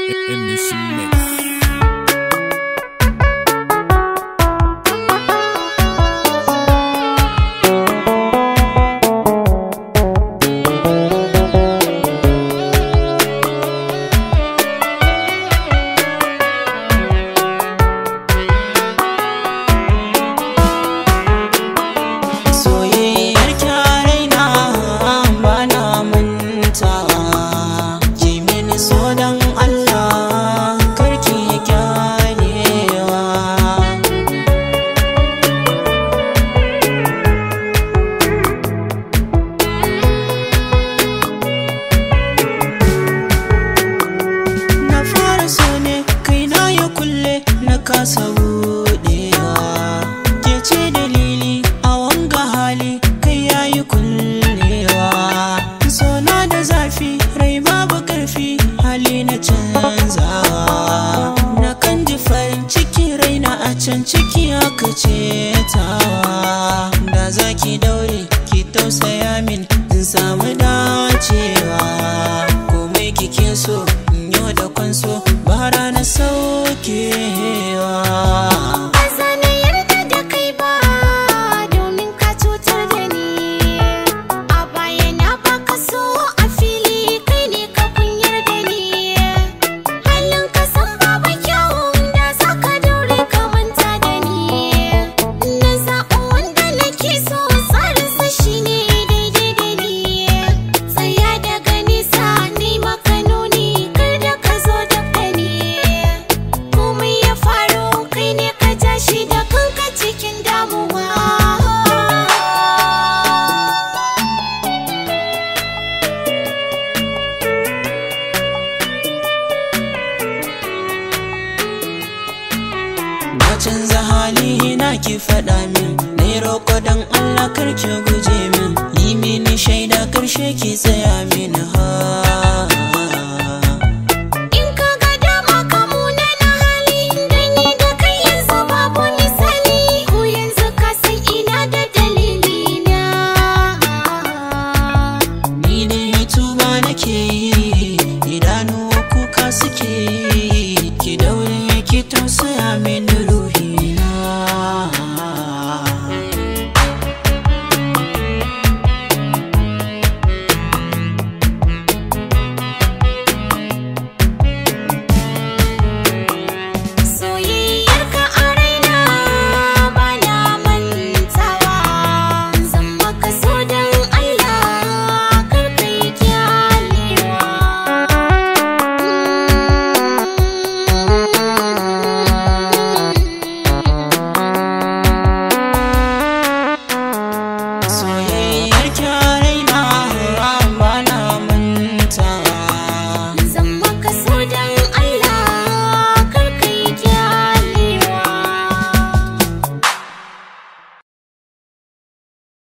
in this mix. Kasa buɗewa ke ce dalili a wanga hali kai yayi kullewa. Sona da zafi rai babu ƙarfi hali na canzawa. Na kan ji farin ciki raina a can ciki aka ce tawa. Da za ki daure ki tausaya min in samu dacewa. Komai kike so in yau da kwanso ba rana saukewa. Na canza hali na ki faɗa min, nai roƙo don Allah kar ki guje min, yi mini shaida ƙarshe ki tsaya min ha. In ka ga dama ka muna na hali, dan ni da kai yanzu babu misali, ko yanzu ka san ina da dalili na. Ni ne tuba nake yi, idanu kuka suke yi, ki daure ki tausaya min ruhina.